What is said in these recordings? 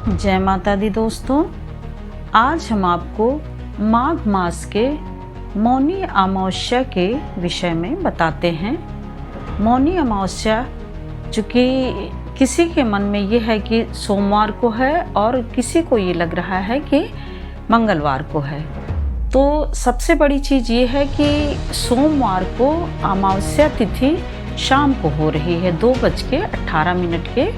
जय माता दी दोस्तों, आज हम आपको माघ मास के मौनी अमावस्या के विषय में बताते हैं। मौनी अमावस्या चूँकि किसी के मन में ये है कि सोमवार को है और किसी को ये लग रहा है कि मंगलवार को है, तो सबसे बड़ी चीज़ ये है कि सोमवार को अमावस्या तिथि शाम को हो रही है, 2:18 के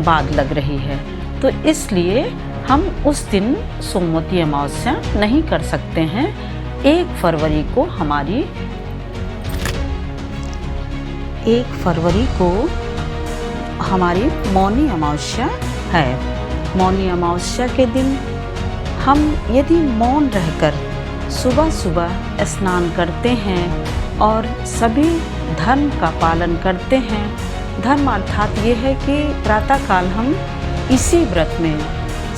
बाद लग रही है। तो इसलिए हम उस दिन सोमवती अमावस्या नहीं कर सकते हैं। 1 फरवरी को हमारी मौनी अमावस्या है। मौनी अमावस्या के दिन हम यदि मौन रहकर सुबह सुबह स्नान करते हैं और सभी धर्म का पालन करते हैं, धर्म अर्थात ये है कि प्रातःकाल हम इसी व्रत में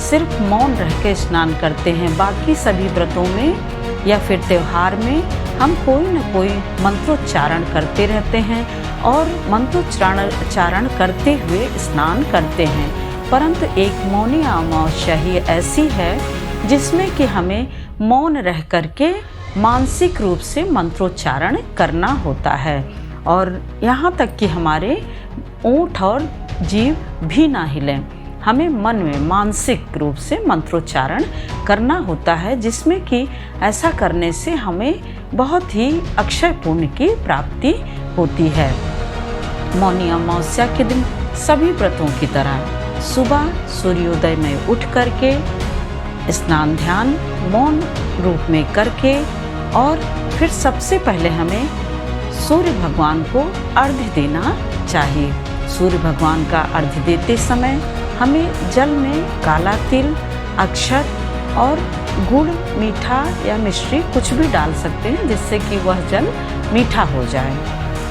सिर्फ मौन रह के स्नान करते हैं। बाकी सभी व्रतों में या फिर त्यौहार में हम कोई न कोई मंत्रोच्चारण करते रहते हैं और मंत्रोच्चारण करते हुए स्नान करते हैं। परंतु एक मौनी अमावस्या ही ऐसी है जिसमें कि हमें मौन रह करके मानसिक रूप से मंत्रोच्चारण करना होता है और यहाँ तक कि हमारे ओंठ और जीभ भी ना हिलें। हमें मन में मानसिक रूप से मंत्रोच्चारण करना होता है, जिसमें कि ऐसा करने से हमें बहुत ही अक्षय पुण्य की प्राप्ति होती है। मौनी अमावस्या के दिन सभी व्रतों की तरह सुबह सूर्योदय में उठ करके स्नान ध्यान मौन रूप में करके और फिर सबसे पहले हमें सूर्य भगवान को अर्घ्य देना चाहिए। सूर्य भगवान का अर्घ्य देते समय हमें जल में काला तिल, अक्षत और गुड़, मीठा या मिश्री कुछ भी डाल सकते हैं जिससे कि वह जल मीठा हो जाए।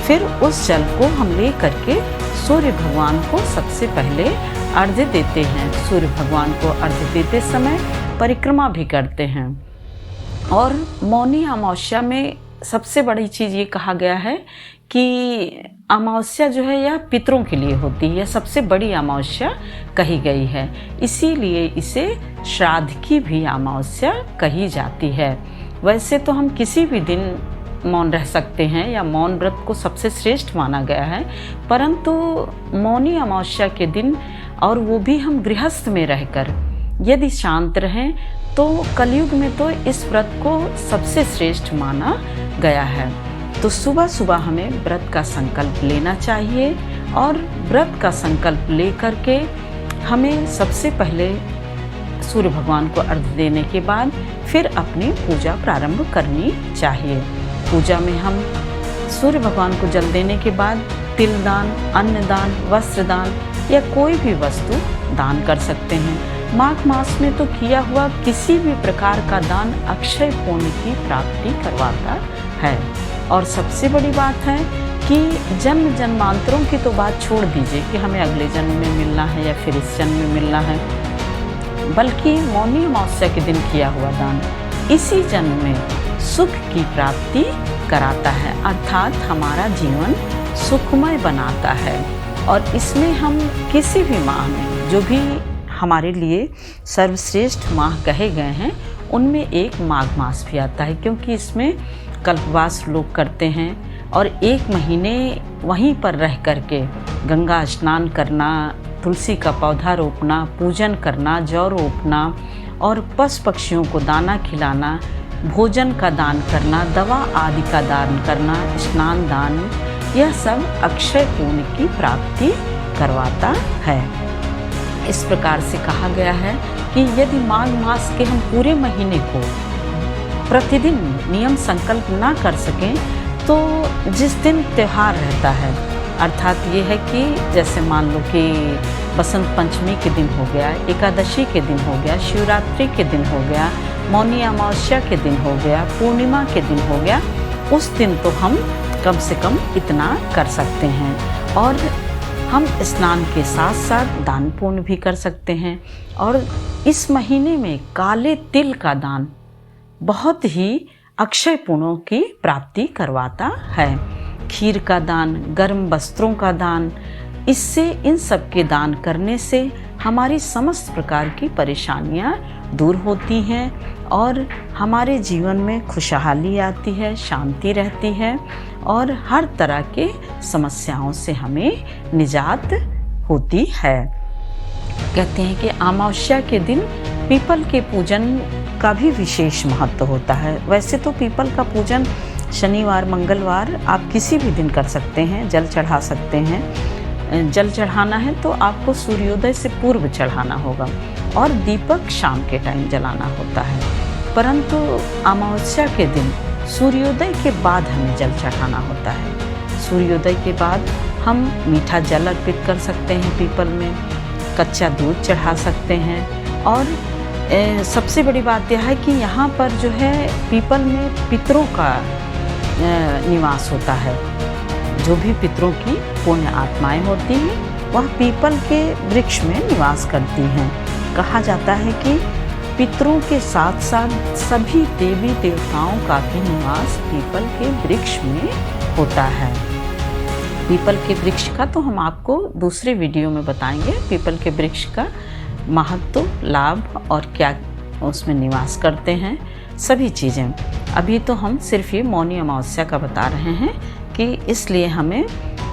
फिर उस जल को हम ले करके सूर्य भगवान को सबसे पहले अर्घ्य देते हैं। सूर्य भगवान को अर्घ्य देते समय परिक्रमा भी करते हैं। और मौनी अमावस्या में सबसे बड़ी चीज़ ये कहा गया है कि अमावस्या जो है यह पितरों के लिए होती है, सबसे बड़ी अमावस्या कही गई है, इसीलिए इसे श्राद्ध की भी अमावस्या कही जाती है। वैसे तो हम किसी भी दिन मौन रह सकते हैं या मौन व्रत को सबसे श्रेष्ठ माना गया है, परंतु मौनी अमावस्या के दिन और वो भी हम गृहस्थ में रहकर यदि शांत रहें तो कलयुग में तो इस व्रत को सबसे श्रेष्ठ माना गया है। तो सुबह सुबह हमें व्रत का संकल्प लेना चाहिए और व्रत का संकल्प ले करके हमें सबसे पहले सूर्य भगवान को अर्घ्य देने के बाद फिर अपनी पूजा प्रारंभ करनी चाहिए। पूजा में हम सूर्य भगवान को जल देने के बाद तिल दान, अन्न दान, वस्त्र दान या कोई भी वस्तु दान कर सकते हैं। माघ मास में तो किया हुआ किसी भी प्रकार का दान अक्षय पुण्य की प्राप्ति करवाता है। और सबसे बड़ी बात है कि जन्म जन्मांतरों की तो बात छोड़ दीजिए कि हमें अगले जन्म में मिलना है या फिर इस जन्म में मिलना है, बल्कि मौनी अमावस्या के दिन किया हुआ दान इसी जन्म में सुख की प्राप्ति कराता है, अर्थात हमारा जीवन सुखमय बनाता है। और इसमें हम किसी भी माह में जो भी हमारे लिए सर्वश्रेष्ठ माह कहे गए हैं उनमें एक माघ मास भी आता है, क्योंकि इसमें कल्पवास लोग करते हैं और 1 महीने वहीं पर रह करके गंगा स्नान करना, तुलसी का पौधा रोपना, पूजन करना, जौ रोपना और पशु पक्षियों को दाना खिलाना, भोजन का दान करना, दवा आदि का दान करना, स्नान दान, यह सब अक्षय पुण्य की प्राप्ति करवाता है। इस प्रकार से कहा गया है कि यदि माघ मास के हम पूरे महीने को प्रतिदिन नियम संकल्प ना कर सकें तो जिस दिन त्यौहार रहता है, अर्थात ये है कि जैसे मान लो कि बसंत पंचमी के दिन हो गया, एकादशी के दिन हो गया, शिवरात्रि के दिन हो गया, मौनी अमावस्या के दिन हो गया, पूर्णिमा के दिन हो गया, उस दिन तो हम कम से कम इतना कर सकते हैं। और हम स्नान के साथ साथ दान पुण्य भी कर सकते हैं। और इस महीने में काले तिल का दान बहुत ही अक्षय पुण्यों की प्राप्ति करवाता है। खीर का दान, गर्म वस्त्रों का दान, इससे इन सब के दान करने से हमारी समस्त प्रकार की परेशानियां दूर होती हैं और हमारे जीवन में खुशहाली आती है, शांति रहती है और हर तरह के समस्याओं से हमें निजात होती है। कहते हैं कि अमावस्या के दिन पीपल के पूजन का भी विशेष महत्व होता है। वैसे तो पीपल का पूजन शनिवार, मंगलवार आप किसी भी दिन कर सकते हैं, जल चढ़ा सकते हैं। जल चढ़ाना है तो आपको सूर्योदय से पूर्व चढ़ाना होगा और दीपक शाम के टाइम जलाना होता है। परंतु अमावस्या के दिन सूर्योदय के बाद हमें जल चढ़ाना होता है। सूर्योदय के बाद हम मीठा जल अर्पित कर सकते हैं पीपल में, कच्चा दूध चढ़ा सकते हैं और सबसे बड़ी बात यह है कि यहाँ पर जो है पीपल में पितरों का निवास होता है। जो भी पितरों की पुण्य आत्माएं होती हैं वह पीपल के वृक्ष में निवास करती हैं। कहा जाता है कि पितरों के साथ साथ सभी देवी देवताओं का भी निवास पीपल के वृक्ष में होता है। पीपल के वृक्ष का तो हम आपको दूसरे वीडियो में बताएंगे, पीपल के वृक्ष का महत्व, लाभ और क्या उसमें निवास करते हैं, सभी चीज़ें। अभी तो हम सिर्फ ये मौनी अमावस्या का बता रहे हैं कि इसलिए हमें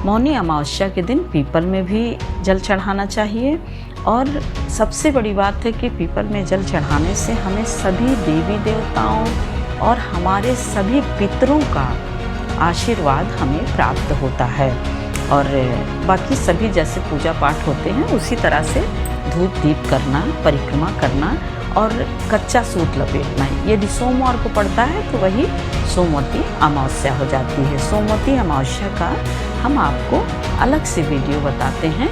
मौनी अमावस्या के दिन पीपल में भी जल चढ़ाना चाहिए। और सबसे बड़ी बात है कि पीपल में जल चढ़ाने से हमें सभी देवी देवताओं और हमारे सभी पितरों का आशीर्वाद हमें प्राप्त होता है। और बाकी सभी जैसे पूजा पाठ होते हैं उसी तरह से धूप दीप करना, परिक्रमा करना और कच्चा सूत लपेटना। यदि सोमवार को पड़ता है तो वही सोमवती अमावस्या हो जाती है। सोमवती अमावस्या का हम आपको अलग से वीडियो बताते हैं।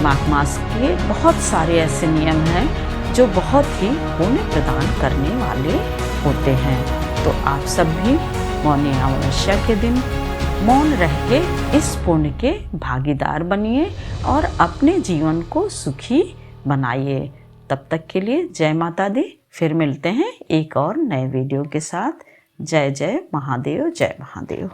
माघ मास के बहुत सारे ऐसे नियम हैं जो बहुत ही पुण्य प्रदान करने वाले होते हैं। तो आप सब भी मौनी अमावस्या के दिन मौन रह के इस पुण्य के भागीदार बनिए और अपने जीवन को सुखी बनाइए। तब तक के लिए जय माता दी। फिर मिलते हैं एक और नए वीडियो के साथ। जय जय महादेव, जय महादेव।